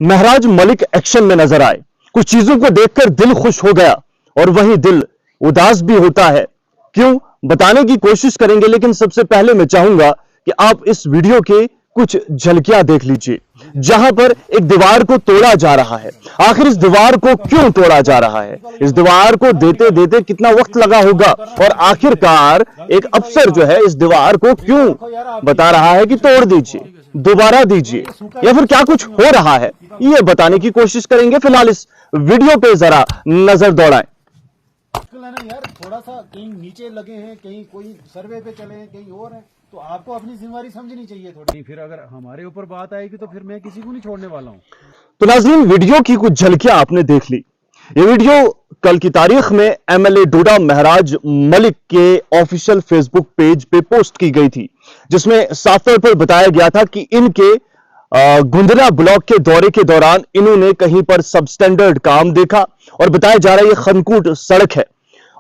महराज Malik action में नजर आए। कुछ चीजों को देखकर दिल खुश हो गया और वहीं दिल उदास भी होता है। क्यों, बताने की कोशिश करेंगे, लेकिन सबसे पहले मैं चाहूंगा कि आप इस वीडियो के कुछ झलकियां देख लीजिए, जहां पर एक दीवार को तोड़ा जा रहा है। आखिर इस दीवार को क्यों तोड़ा जा रहा है, इस दीवार को देते देते कितना वक्त लगा होगा, और आखिरकार एक अफसर जो है इस दीवार को क्यों बता रहा है कि तोड़ दीजिए, दोबारा दीजिए, या फिर क्या कुछ हो रहा है, ये बताने की कोशिश करेंगे। फिलहाल इस वीडियो पे जरा नजर दौड़ाएं। यार थोड़ा सा कहीं नीचे लगे हैं, कहीं कोई सर्वे पे चले हैं, कहीं और है, तो आपको अपनी जिम्मेदारी समझनी चाहिए थोड़ी। फिर अगर हमारे ऊपर बात आएगी तो फिर मैं किसी को नहीं छोड़ने वाला हूँ। तो नाज़रीन, वीडियो की कुछ झलकियां आपने देख ली। ये वीडियो कल की तारीख में एमएलए डोडा महराज मलिक के ऑफिशियल फेसबुक पेज पे पोस्ट की गई थी, जिसमें साफ तौर पर बताया गया था कि इनके गुंदरा ब्लॉक के दौरे के दौरान इन्होंने कहीं पर सबस्टैंडर्ड काम देखा, और बताया जा रहा है ये खनकूट सड़क है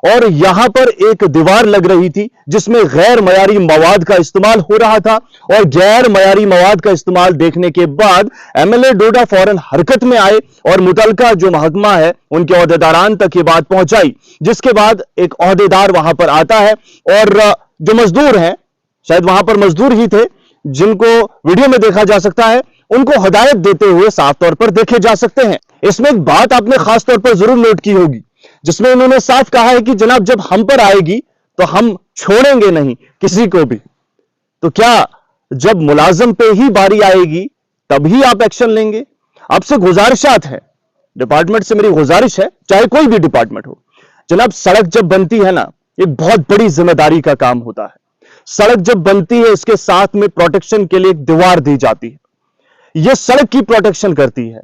और यहां पर एक दीवार लग रही थी जिसमें गैर मयारी मवाद का इस्तेमाल हो रहा था, और गैर मयारी मवाद का इस्तेमाल देखने के बाद एमएलए डोडा फौरन हरकत में आए और मुतलका जो महकमा है उनके ओहदेदारान तक ये बात पहुंचाई, जिसके बाद एक ओहदेदार वहां पर आता है और जो मजदूर हैं, शायद वहां पर मजदूर ही थे जिनको वीडियो में देखा जा सकता है, उनको हिदायत देते हुए साफ तौर पर देखे जा सकते हैं। इसमें एक बात आपने खास तौर पर जरूर नोट की होगी, जिसमें इन्होंने साफ कहा है कि जनाब जब हम पर आएगी तो हम छोड़ेंगे नहीं किसी को भी। तो क्या जब मुलाजिम पे ही बारी आएगी तभी आप एक्शन लेंगे? आपसे गुजारिशात है, डिपार्टमेंट से मेरी गुजारिश है, चाहे कोई भी डिपार्टमेंट हो, जनाब सड़क जब बनती है ना, एक बहुत बड़ी जिम्मेदारी का काम होता है। सड़क जब बनती है इसके साथ में प्रोटेक्शन के लिए एक दीवार दी जाती है, यह सड़क की प्रोटेक्शन करती है,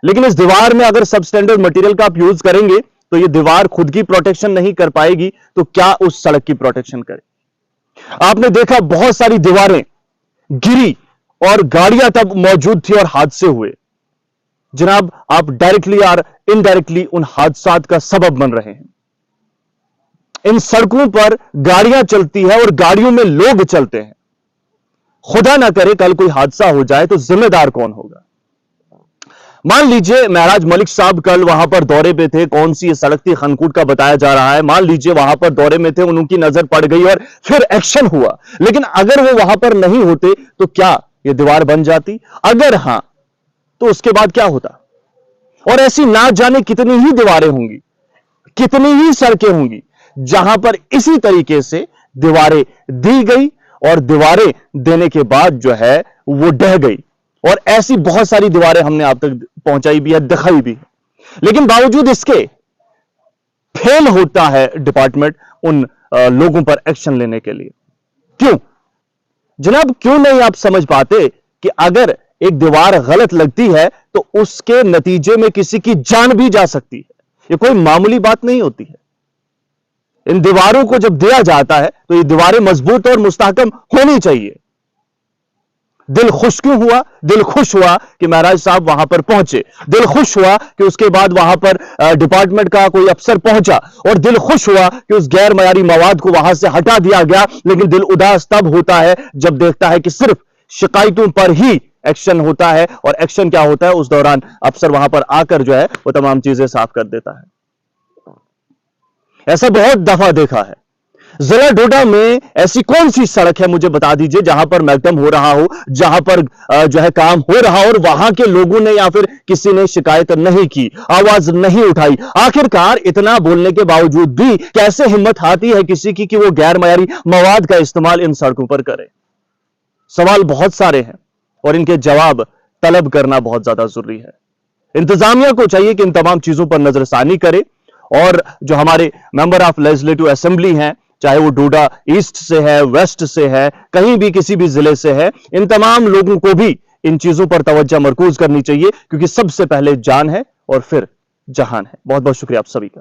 लेकिन इस दीवार में अगर सबस्टैंडर्ड मटेरियल का आप यूज करेंगे तो ये दीवार खुद की प्रोटेक्शन नहीं कर पाएगी, तो क्या उस सड़क की प्रोटेक्शन करे? आपने देखा बहुत सारी दीवारें गिरी और गाड़ियां तब मौजूद थी और हादसे हुए। जनाब आप डायरेक्टली और इनडायरेक्टली उन हादसात का सबब बन रहे हैं। इन सड़कों पर गाड़ियां चलती है और गाड़ियों में लोग चलते हैं। खुदा ना करे कल कोई हादसा हो जाए तो जिम्मेदार कौन होगा? मान लीजिए महराज मलिक साहब कल वहां पर दौरे पे थे, कौन सी सड़क थी, खनकूट का बताया जा रहा है, मान लीजिए वहां पर दौरे में थे, उनकी नजर पड़ गई और फिर एक्शन हुआ, लेकिन अगर वो वहां पर नहीं होते तो क्या ये दीवार बन जाती? अगर हां तो उसके बाद क्या होता? और ऐसी ना जाने कितनी ही दीवारें होंगी, कितनी ही सड़कें होंगी जहां पर इसी तरीके से दीवारें दी गई और दीवारें देने के बाद जो है वो ढह गई, और ऐसी बहुत सारी दीवारें हमने आप तक पहुंचाई भी है, दिखाई भी है, लेकिन बावजूद इसके फेल होता है डिपार्टमेंट उन लोगों पर एक्शन लेने के लिए। क्यों जनाब, क्यों नहीं आप समझ पाते कि अगर एक दीवार गलत लगती है तो उसके नतीजे में किसी की जान भी जा सकती है, ये कोई मामूली बात नहीं होती है। इन दीवारों को जब दिया जाता है तो ये दीवारें मजबूत और मुस्तहकम होनी चाहिए। दिल खुश क्यों हुआ? दिल खुश हुआ कि महराज साहब वहां पर पहुंचे, दिल खुश हुआ कि उसके बाद वहां पर डिपार्टमेंट का कोई अफसर पहुंचा, और दिल खुश हुआ कि उस गैर मयारी मवाद को वहां से हटा दिया गया। लेकिन दिल उदास तब होता है जब देखता है कि सिर्फ शिकायतों पर ही एक्शन होता है, और एक्शन क्या होता है, उस दौरान अफसर वहां पर आकर जो है वो तमाम चीजें साफ कर देता है। ऐसा बहुत दफा देखा है। जिला डोडा में ऐसी कौन सी सड़क है मुझे बता दीजिए जहां पर मैकटम हो रहा हो, जहां पर जो है काम हो रहा हो और वहां के लोगों ने या फिर किसी ने शिकायत नहीं की, आवाज नहीं उठाई? आखिरकार इतना बोलने के बावजूद भी कैसे हिम्मत आती है किसी की कि वो गैर मयारी मवाद का इस्तेमाल इन सड़कों पर करे? सवाल बहुत सारे हैं और इनके जवाब तलब करना बहुत ज्यादा जरूरी है। इंतजामिया को चाहिए कि इन तमाम चीजों पर नजरसानी करे, और जो हमारे मेंबर ऑफ लेजिस्लेटिव असेंबली हैं, चाहे वो डोडा ईस्ट से है, वेस्ट से है, कहीं भी किसी भी जिले से है, इन तमाम लोगों को भी इन चीजों पर तवज्जो मरकूज करनी चाहिए, क्योंकि सबसे पहले जान है और फिर जहान है। बहुत बहुत शुक्रिया आप सभी का।